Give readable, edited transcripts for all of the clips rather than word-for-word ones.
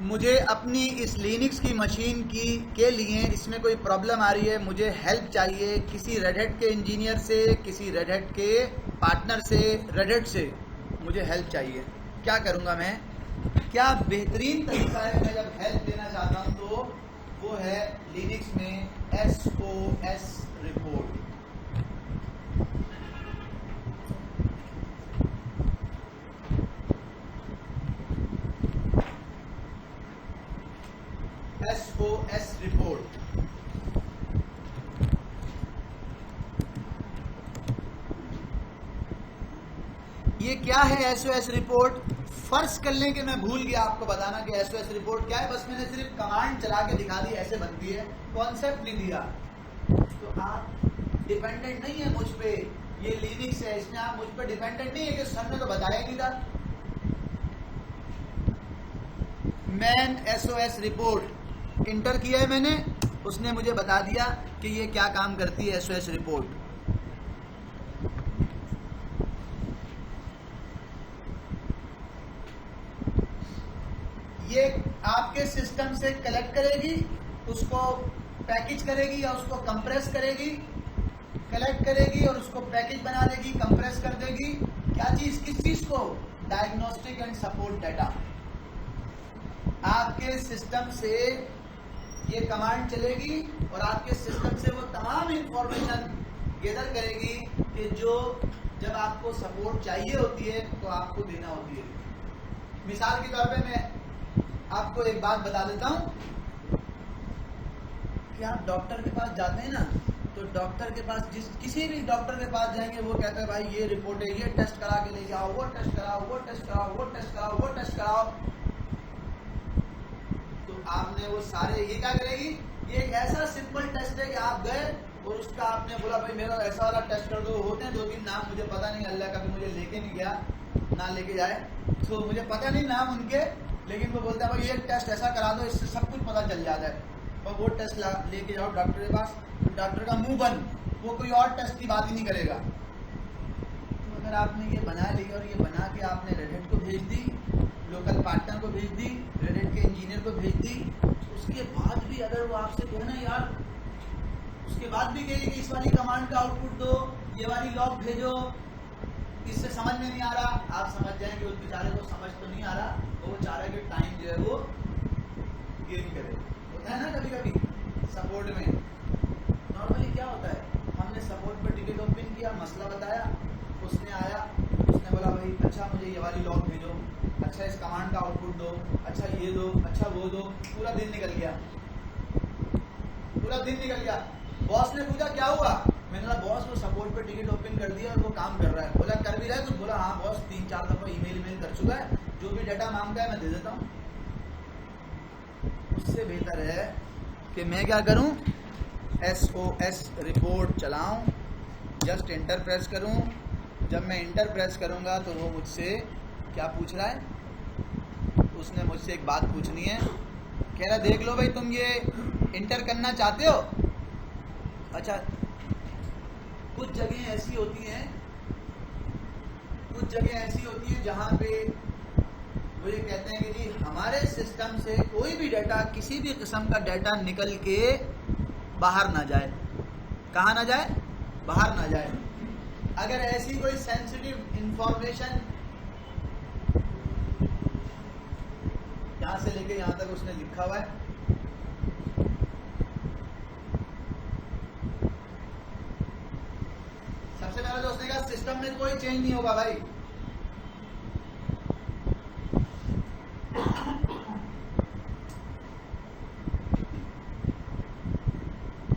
मुझे अपनी इस लिनक्स की मशीन के लिए इसमें कोई प्रॉब्लम आ रही है, मुझे हेल्प चाहिए किसी रेड हैट के इंजीनियर से, किसी रेड हैट के पार्टनर से, रेड हैट से मुझे हेल्प चाहिए। क्या करूँगा मैं? क्या बेहतरीन तरीका है मैं जब हेल्प लेना चाहता हूँ तो वो है लिनक्स में SOS रिपोर्ट। SOS रिपोर्ट ये क्या है? SOS रिपोर्ट फर्ज कर लें कि मैं भूल गया आपको बताना कि SOS रिपोर्ट क्या है, बस मैंने सिर्फ कमांड चला के दिखा दी ऐसे बनती है, कॉन्सेप्ट नहीं दिया। तो आप डिपेंडेंट नहीं है मुझ पे, ये लिनक्स है इसमें आप मुझ पे डिपेंडेंट नहीं है कि सर ने तो बताया नहीं था। मैन SOS रिपोर्ट इंटर किया है मैंने, उसने मुझे बता दिया कि ये क्या काम करती है SOS रिपोर्ट। ये आपके सिस्टम से कलेक्ट करेगी, उसको पैकेज करेगी या उसको कंप्रेस करेगी, कलेक्ट करेगी और उसको पैकेज बना देगी, कंप्रेस कर देगी। क्या चीज? किस चीज को? Diagnostic and support data. आपके सिस्टम से ये कमांड चलेगी और आपके सिस्टम से वो तमाम इंफॉर्मेशन गैदर करेगी कि जो जब आपको सपोर्ट चाहिए होती है तो आपको देना होती है। मिसाल के तौर पे मैं आपको एक बात बता देता हूँ कि आप डॉक्टर के पास जाते हैं ना, तो डॉक्टर के पास किसी भी डॉक्टर के पास जाएंगे वो कहता है भाई ये रिपोर्ट है, ये टेस्ट करा के लेके आओ, वो टेस्ट कराओ, वो टेस्ट कराओ, वो टेस्ट कराओ, वो टेस्ट कराओ। तो आपने वो सारे, ये क्या करेगी? ये एक ऐसा सिंपल टेस्ट है कि आप गए और उसका आपने बोला भाई मेरा ऐसा वाला टेस्ट कर दो। होते हैं 2-3 नाम, मुझे पता नहीं, अल्लाह कभी मुझे लेके नहीं गया, ना लेके जाए, तो मुझे पता नहीं नाम उनके, लेकिन वो बोलता है भाई ये टेस्ट ऐसा करा दो, इससे सब कुछ पता चल जाता है। और वो टेस्ट लेके जाओ डॉक्टर के पास, तो डॉक्टर का मुंह बंद, वो कोई और टेस्ट की बात ही नहीं करेगा। तो अगर आपने ये बना ली और ये बना के आपने रेड हैट को भेज दी, लोकल पार्टनर को भेज दी, रेड हैट के इंजीनियर को भेज दी, तो उसके बाद भी अगर वो आपसे कहना यार, उसके बाद भी कहेगी कि इस वाली कमांड का आउटपुट दो, ये वाली लॉग भेजो, इससे समझ में नहीं आ रहा, आप समझ जाएंगे उस बेचारे को समझ तो नहीं आ रहा, तो वो चाह रहा है कि टाइम जो है वो गेन करे। होता है ना कभी कभी सपोर्ट में, नॉर्मली क्या होता है, हमने सपोर्ट पर टिकट ओपन किया, मसला बताया, उसने आया, उसने बोला भाई अच्छा मुझे ये वाली लॉग भेजो, अच्छा इस कमांड का आउटपुट दो, अच्छा ये दो, अच्छा वो दो। पूरा दिन निकल गया, पूरा दिन निकल गया। बॉस ने पूछा क्या हुआ? मैंने बोला बॉस वो सपोर्ट पे टिकट ओपन कर दिया और वो काम कर रहा है। बोला कर भी रहा है कुछ? बोला हाँ बॉस 3-4 दफा ईमेल कर चुका है, जो भी डाटा मांगता है मैं दे देता हूँ। उससे बेहतर है कि मैं क्या करूँ, SOS रिपोर्ट चलाऊँ, जस्ट इंटर प्रेस करूँ। जब मैं इंटर प्रेस करूँगा तो वो मुझसे क्या पूछ रहा है? उसने मुझसे एक बात पूछनी है, कह रहा देख लो भाई तुम ये इंटर करना चाहते हो। अच्छा कुछ जगह ऐसी होती हैं, कुछ जगह ऐसी होती है जहाँ पे वो ये कहते हैं कि जी हमारे सिस्टम से कोई भी डाटा, किसी भी किस्म का डाटा निकल के बाहर ना जाए। कहाँ ना जाए? बाहर ना जाए। अगर ऐसी कोई सेंसिटिव इंफॉर्मेशन यहाँ से लेके यहाँ तक उसने लिखा हुआ है, सबसे पहले तो उसने कहा सिस्टम में कोई चेंज नहीं होगा भाई।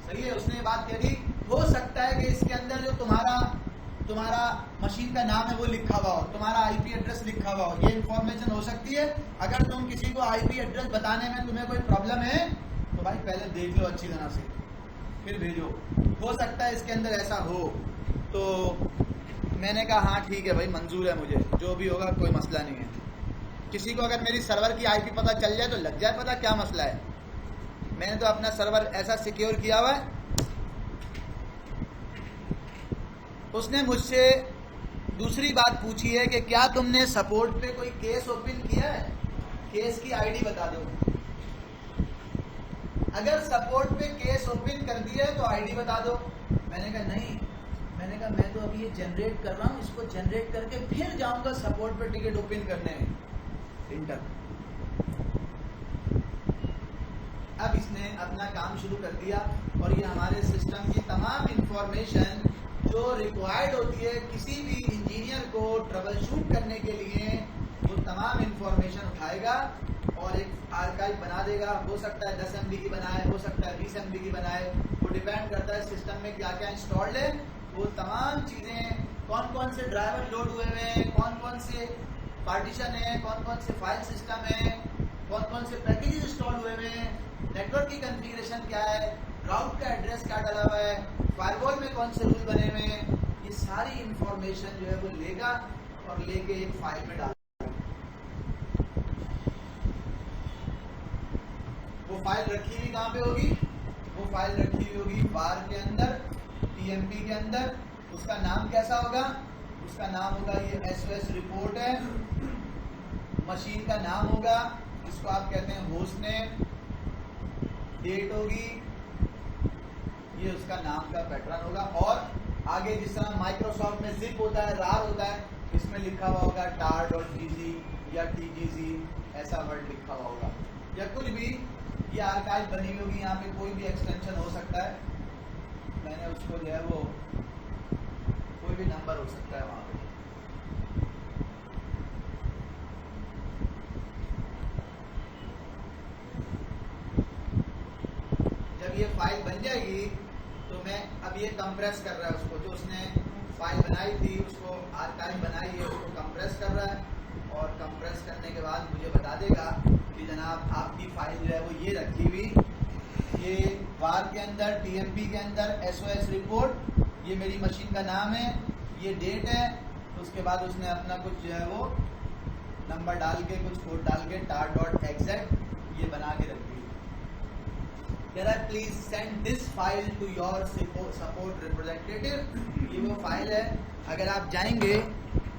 सही है, उसने बात कह दी हो सकता है कि इसके अंदर जो तुम्हारा मशीन का नाम है वो लिखा हुआ हो, तुम्हारा IP एड्रेस लिखा हुआ हो, ये इंफॉर्मेशन हो सकती है। अगर तुम किसी को IP एड्रेस बताने में तुम्हें कोई प्रॉब्लम है तो भाई पहले देख लो अच्छी तरह से, फिर भेजो। हो सकता है इसके अंदर ऐसा हो। तो मैंने कहा हाँ ठीक है भाई, मंजूर है मुझे, जो भी होगा कोई मसला नहीं है। किसी को अगर मेरी सर्वर की IP पता चल जाए तो लग जाए पता क्या मसला है। मैंने तो अपना सर्वर ऐसा सिक्योर किया हुआ है। उसने मुझसे दूसरी बात पूछी है कि क्या तुमने सपोर्ट पे कोई केस ओपन किया है, केस की आईडी बता दो। अगर सपोर्ट पे केस ओपन कर दिया है तो आईडी बता दो। मैंने कहा नहीं, मैंने कहा मैं तो अभी ये जनरेट कर रहा हूँ, इसको जनरेट करके फिर जाऊंगा सपोर्ट पे टिकट ओपन करने। इंटर। अब इसने अपना काम शुरू कर दिया और ये हमारे सिस्टम की तमाम इंफॉर्मेशन जो रिक्वायर्ड होती है किसी भी इंजीनियर को ट्रबल शूट करने के लिए, वो तमाम इंफॉर्मेशन उठाएगा और एक आर्काइव बना देगा। हो सकता है 10 MB की बनाए, हो सकता है 20 MB की बनाए, वो डिपेंड करता है सिस्टम में क्या क्या इंस्टॉल्ड है। वो तमाम चीज़ें, कौन कौन से ड्राइवर लोड हुए हुए हैं, कौन कौन से पार्टीशन है, कौन कौन से फाइल सिस्टम है, कौन कौन से पैकेजेस इंस्टॉल हुए हुए हैं, नेटवर्क की कॉन्फ़िगरेशन क्या है, राउट का एड्रेस क्या डाला हुआ है, फायरवॉल में कौन से रूल बने हुए हैं, ये सारी इंफॉर्मेशन जो है वो लेगा और लेके एक फाइल में डाल। वो फाइल रखी हुई कहाँ पे होगी? वो फाइल रखी हुई होगी वार के अंदर, TMP के अंदर। उसका नाम कैसा होगा? उसका नाम होगा, ये SOS रिपोर्ट है। मशीन का नाम होगा, इसको आप कहते हैं होस्ट नेम। डेट होगी, ये उसका नाम का पैटर्न होगा। और आगे जिस तरह माइक्रोसॉफ्ट में जिप होता है, रार होता है, इसमें लिखा हुआ होगा tar.gz या tgz, ऐसा वर्ड लिखा हुआ होगा या कुछ भी। ये आर्काइव बनी हुई होगी, यहाँ पे कोई भी एक्सटेंशन हो सकता है। मैंने उसको जो है वो कोई भी नंबर हो सकता है वहाँ पे। जब ये फाइल बन जाएगी तो मैं अब ये कंप्रेस कर रहा है उसको, जो उसने फाइल बनाई थी उसको आर्काइव बनाई है, उसको कंप्रेस कर रहा है। और कंप्रेस करने के बाद मुझे बता देगा कि जनाब आपकी फाइल जो है वो ये रखी हुई, ये वार के अंदर, TMP के अंदर SOS रिपोर्ट, ये मेरी मशीन का नाम है, ये डेट है। उसके बाद उसने अपना कुछ जो है वो नंबर डाल के, कुछ कोड डाल के tar.exec ये बना के रखी। कह रहा है please send this file to your support representative. ये वो फाइल है। अगर आप जाएंगे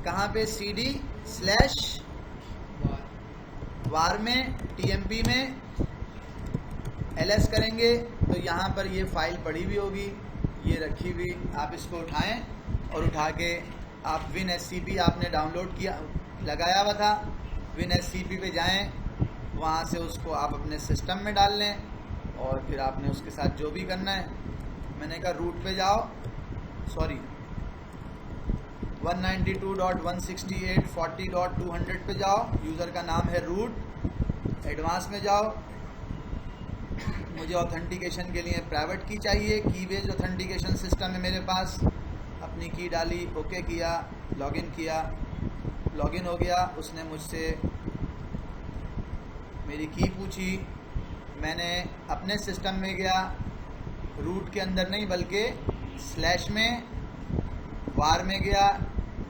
कहाँ पे, CD/ वार में, TMP में LS करेंगे तो यहाँ पर ये फाइल पड़ी हुई होगी, ये रखी हुई। आप इसको उठाएं और उठा के आप WinSCP आपने डाउनलोड किया, लगाया हुआ था, WinSCP पे जाएं, वहाँ से उसको आप अपने सिस्टम में डाल लें और फिर आपने उसके साथ जो भी करना है। मैंने कहा रूट पे जाओ, सॉरी 192.168.40.200 पे जाओ, यूज़र का नाम है रूट। एडवांस में जाओ, मुझे ऑथेंटिकेशन के लिए प्राइवेट की चाहिए, की बेस्ड ऑथेंटिकेशन सिस्टम है मेरे पास। अपनी की डाली, ओके किया, लॉगिन किया, लॉगिन हो गया। उसने मुझसे मेरी की पूछी, मैंने अपने सिस्टम में गया, रूट के अंदर नहीं बल्कि स्लैश में, वार में गया,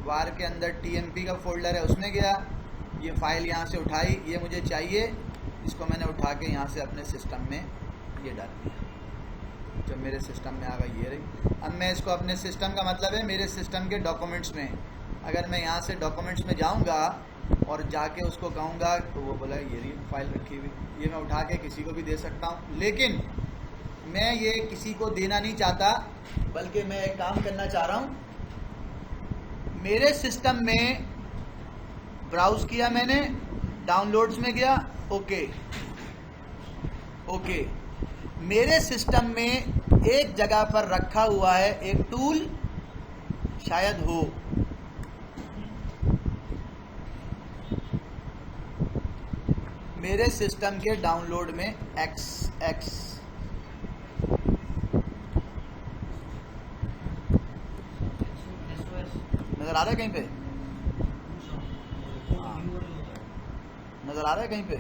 वार के अंदर TMP का फोल्डर है उसमें गया, ये फाइल यहाँ से उठाई, ये मुझे चाहिए, इसको मैंने उठा के यहाँ से अपने सिस्टम में ये डाल दिया। जब मेरे सिस्टम में आ गई ये रही। अब मैं इसको अपने सिस्टम का मतलब है मेरे सिस्टम के डॉक्यूमेंट्स में, अगर मैं यहाँ से डॉक्यूमेंट्स में जाऊँगा और जाके उसको कहूँगा तो वो बोला ये रही फाइल रखी हुई, ये मैं उठा के किसी को भी दे सकता हूँ। लेकिन मैं ये किसी को देना नहीं चाहता, बल्कि मैं एक काम करना चाह रहा हूँ। मेरे सिस्टम में ब्राउज किया मैंने, डाउनलोड्स में गया, ओके ओके। मेरे सिस्टम में एक जगह पर रखा हुआ है एक टूल, शायद हो, मेरे सिस्टम के डाउनलोड में XX नजर आ रहा है कहीं पे? हाँ, नजर आ रहा है कहीं पे?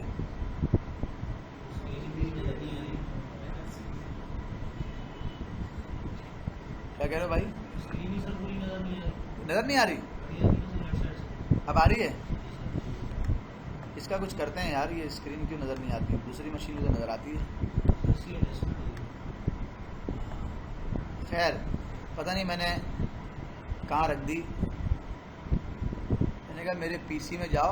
क्या कह रहे हो भाई? नजर नहीं आ रही? अब आ रही है? इसका कुछ करते हैं यार, ये स्क्रीन क्यों नज़र नहीं आती? दूसरी मशीन में तो नज़र आती है। खैर पता नहीं मैंने कहाँ रख दी। मैंने कहा मेरे PC में जाओ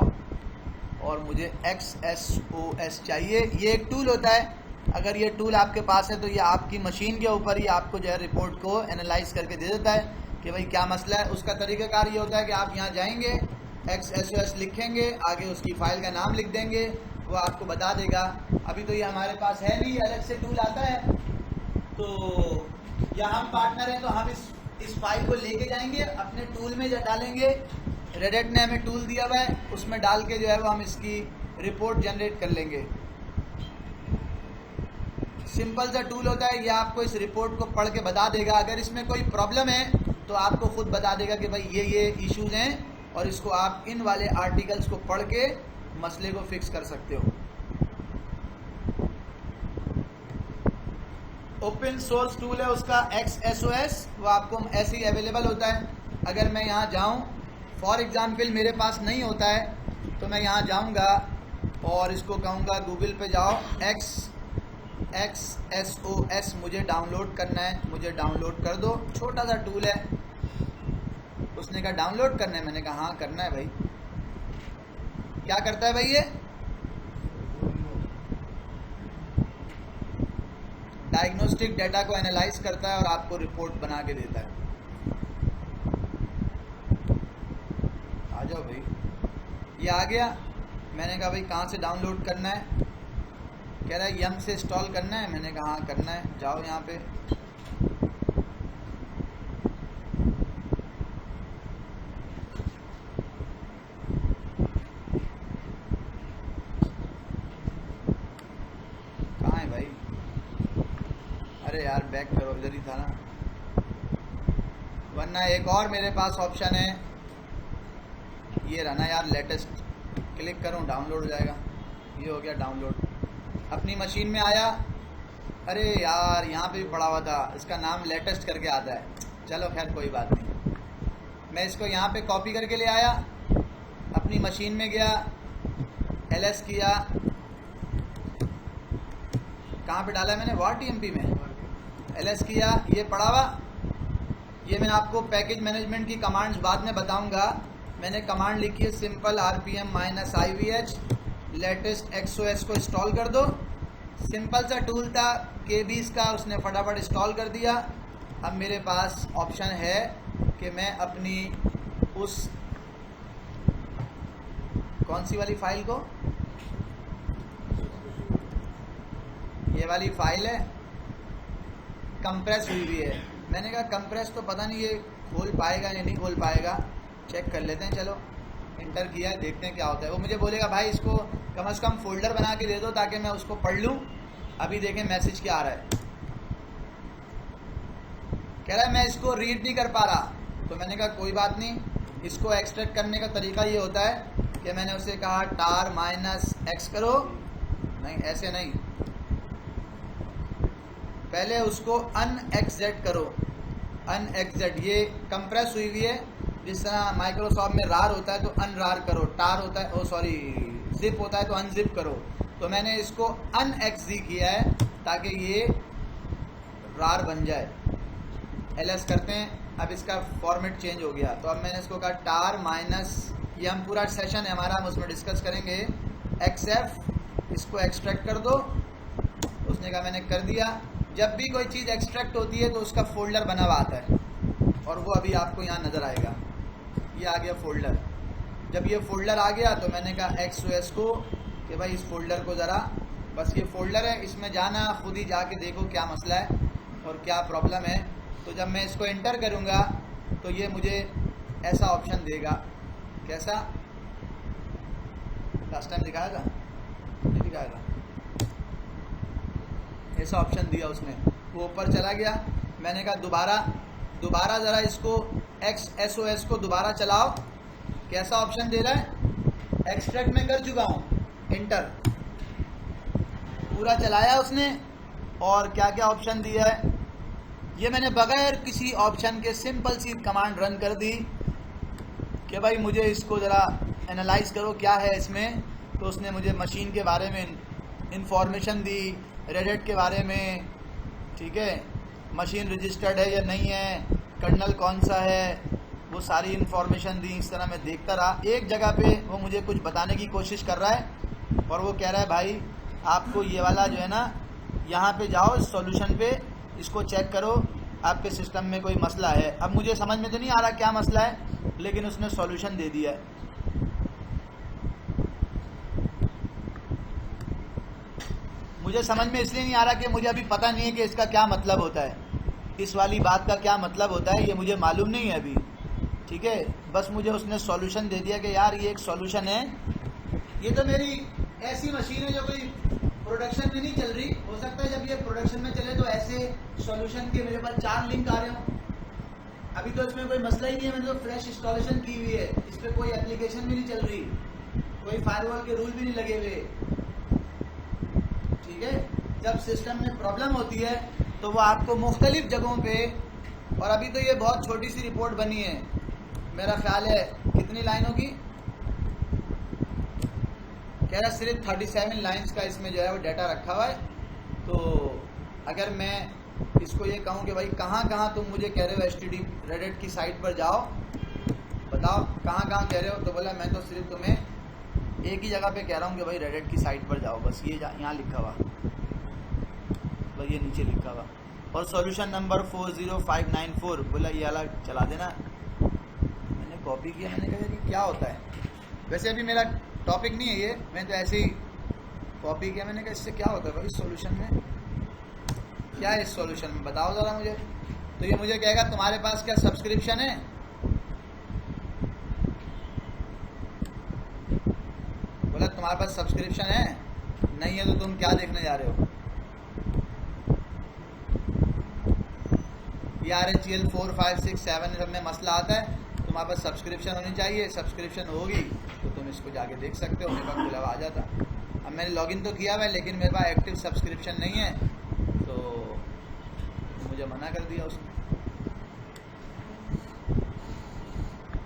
और मुझे XSOS चाहिए। ये एक टूल होता है, अगर ये टूल आपके पास है तो ये आपकी मशीन के ऊपर ही आपको जो है रिपोर्ट को एनालाइज करके दे देता है कि भाई क्या मसला है। उसका तरीक़ाकार ये होता है कि आप यहाँ जाएंगे, XSOS लिखेंगे, आगे उसकी फ़ाइल का नाम लिख देंगे, वो आपको बता देगा। अभी तो ये हमारे पास है नहीं, अलग से टूल आता है। तो या हम पार्टनर हैं तो हम इस फाइल को लेके जाएंगे, अपने टूल में डालेंगे। रेडिट ने हमें टूल दिया हुआ है, उसमें डाल के जो है वो हम इसकी रिपोर्ट जनरेट कर लेंगे। सिंपल सा टूल होता है, ये आपको इस रिपोर्ट को पढ़ के बता देगा। अगर इसमें कोई प्रॉब्लम है तो आपको खुद बता देगा कि भाई ये इश्यूज हैं, और इसको आप इन वाले आर्टिकल्स को पढ़ के मसले को फिक्स कर सकते हो। ओपन सोर्स टूल है उसका XSOS, वो आपको ऐसे ही अवेलेबल होता है। अगर मैं यहाँ जाऊँ, फॉर एग्जाम्पल मेरे पास नहीं होता है तो मैं यहाँ जाऊँगा और इसको कहूँगा गूगल पे जाओ, XSOS मुझे डाउनलोड करना है, मुझे डाउनलोड कर दो। छोटा सा टूल है। उसने कहा डाउनलोड करना है, मैंने कहा हाँ करना है भाई। क्या करता है भाई ये? डायग्नोस्टिक डाटा को एनालाइज करता है और आपको रिपोर्ट बना के देता है। आ जाओ भाई, ये आ गया। मैंने कहा भाई कहाँ से डाउनलोड करना है? कह रहा है यम से इंस्टॉल करना है। मैंने कहा हाँ करना है, जाओ यहाँ पे। कहाँ है भाई? अरे यार बैक करो, इधर ही था ना। वरना एक और मेरे पास ऑप्शन है, ये रहा ना यार, लेटेस्ट। क्लिक करूँ डाउनलोड हो जाएगा। ये हो गया डाउनलोड, अपनी मशीन में आया। अरे यार यहाँ पे भी पड़ा हुआ था, इसका नाम लेटेस्ट करके आता है। चलो खैर कोई बात नहीं, मैं इसको यहाँ पे कॉपी करके ले आया, अपनी मशीन में गया, LS किया। कहाँ पे डाला है मैंने? WAR-TMP में LS किया। ये पड़ा हुआ, ये मैंने आपको पैकेज मैनेजमेंट की कमांड्स बाद में बताऊंगा। मैंने कमांड लिखी है सिंपल RPM-IVH लेटेस्ट XOS को इंस्टॉल कर दो। सिंपल सा टूल था, KBs का, उसने फटाफट इंस्टॉल कर दिया। अब मेरे पास ऑप्शन है कि मैं अपनी उस कौन सी वाली फाइल को, ये वाली फाइल है, कंप्रेस हुई हुई है। मैंने कहा कंप्रेस तो पता नहीं ये खोल पाएगा या नहीं खोल पाएगा, चेक कर लेते हैं। चलो इंटर किया है, देखते हैं क्या होता है। वो मुझे बोलेगा भाई इसको कम से कम फोल्डर बना के दे दो ताकि मैं उसको पढ़ लूँ। अभी देखें मैसेज क्या आ रहा है। कह रहा है मैं इसको रीड नहीं कर पा रहा। तो मैंने कहा कोई बात नहीं, इसको एक्सट्रैक्ट करने का तरीका ये होता है कि मैंने उसे कहा tar-x करो। नहीं, ऐसे नहीं, पहले उसको unxz करो। unxz ये कंप्रेस हुई हुई है, जिस तरह माइक्रोसॉफ्ट में rar होता है तो unrar करो, tar होता है, zip होता है तो unzip करो। तो मैंने इसको unxz किया है ताकि ये rar बन जाए। ls करते हैं, अब इसका फॉर्मेट चेंज हो गया। तो अब मैंने इसको कहा tar-, ये हम पूरा सेशन है हमारा, हम उसमें डिस्कस करेंगे, xf, इसको एक्सट्रैक्ट कर दो। उसने कहा मैंने कर दिया। जब भी कोई चीज़ एक्सट्रैक्ट होती है तो उसका फोल्डर बना हुआ आता है, और वो अभी आपको यहाँ नज़र आएगा। ये आ गया फोल्डर। जब ये फोल्डर आ गया तो मैंने कहा XOS को कि भाई इस फोल्डर को ज़रा, बस ये फोल्डर है, इसमें जाना, खुद ही जाके देखो क्या मसला है और क्या प्रॉब्लम है। तो जब मैं इसको एंटर करूँगा तो ये मुझे ऐसा ऑप्शन देगा। कैसा? लास्ट टाइम दिखाया था, नहीं दिखाया था, ऐसा ऑप्शन दिया उसने। वो ऊपर चला गया। मैंने कहा दोबारा ज़रा इसको XSOS को दोबारा चलाओ। कैसा ऑप्शन दे रहा है? एक्सट्रैक्ट में कर चुका हूँ, इंटर। पूरा चलाया उसने, और क्या क्या ऑप्शन दिया है ये मैंने बगैर किसी ऑप्शन के सिंपल सी कमांड रन कर दी कि भाई मुझे इसको ज़रा एनालाइज करो क्या है इसमें। तो उसने मुझे मशीन के बारे में इंफॉर्मेशन दी, रेडिट के बारे में, ठीक है, मशीन रजिस्टर्ड है या नहीं है, कर्नल कौन सा है, वो सारी इन्फॉर्मेशन दी, इस तरह मैं देखता रहा। एक जगह पे वो मुझे कुछ बताने की कोशिश कर रहा है और वो कह रहा है भाई आपको ये वाला जो है ना, यहाँ पे जाओ इस सॉल्यूशन पे, इसको चेक करो, आपके सिस्टम में कोई मसला है। अब मुझे समझ में तो नहीं आ रहा क्या मसला है, लेकिन उसने सॉल्यूशन दे दिया है। मुझे समझ में इसलिए नहीं आ रहा कि मुझे अभी पता नहीं है कि इसका क्या मतलब होता है, इस वाली बात का क्या मतलब होता है, ये मुझे मालूम नहीं है अभी, ठीक है। बस मुझे उसने सॉल्यूशन दे दिया कि यार ये एक सॉल्यूशन है, ये तो मेरी ऐसी मशीन है जो कोई प्रोडक्शन में नहीं चल रही, हो सकता है जब ये प्रोडक्शन में चले तो ऐसे सॉल्यूशन के मेरे पास 4 लिंक आ रहे हो। अभी तो इसमें कोई मसला ही नहीं है, मैंने तो फ्रेश इंस्टॉलेशन की हुई है, इस पर कोई एप्लीकेशन भी नहीं चल रही, कोई फायरवॉल के रूल भी नहीं लगे हुए, ठीक है। जब सिस्टम में प्रॉब्लम होती है तो वो आपको मुख्तलिफ जगहों पे, और अभी तो ये बहुत छोटी सी रिपोर्ट बनी है, मेरा ख्याल है कितनी लाइनों की, कह रहा सिर्फ 37 लाइंस का इसमें जो है वो डाटा रखा हुआ है। तो अगर मैं इसको ये कहूँ कि भाई कहाँ कहाँ तुम मुझे कह रहे हो एसटीडी रेडिट की साइट पर जाओ, बताओ कहाँ कहाँ कह रहे हो, तो बोला मैं तो सिर्फ तुम्हें एक ही जगह पे कह रहा हूँ कि भाई रेडिट की साइट पर जाओ, बस ये यहाँ लिखा हुआ, बस ये नीचे लिखा हुआ, और सॉल्यूशन नंबर 40594, बोला ये अलग चला देना। मैंने कॉपी किया, मैंने कहा कि क्या होता है, वैसे अभी मेरा टॉपिक नहीं है ये, मैं तो ऐसे ही कॉपी किया, मैंने कहा इससे क्या होता है भाई, सॉल्यूशन में क्या है, इस सॉल्यूशन में बताओ ज़रा मुझे। तो ये मुझे कहेगा तुम्हारे पास क्या सब्सक्रिप्शन है, बोला तुम्हारे पास सब्सक्रिप्शन है, नहीं है तो तुम क्या देखने जा रहे हो। ये RHEL 4, 5, 6, 7 सब में मसला आता है, तुम्हारे पास सब्सक्रिप्शन होनी चाहिए, सब्सक्रिप्शन होगी तो तुम इसको जाके देख सकते हो, मेरे पास खुला हुआ आ जाता। अब मैंने लॉगिन तो किया हुआ है लेकिन मेरे पास एक्टिव सब्सक्रिप्शन नहीं है, तो मुझे मना कर दिया उसने,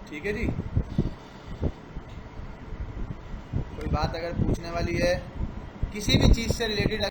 ठीक है जी। कोई बात अगर पूछने वाली है किसी भी चीज़ से रिलेटेड,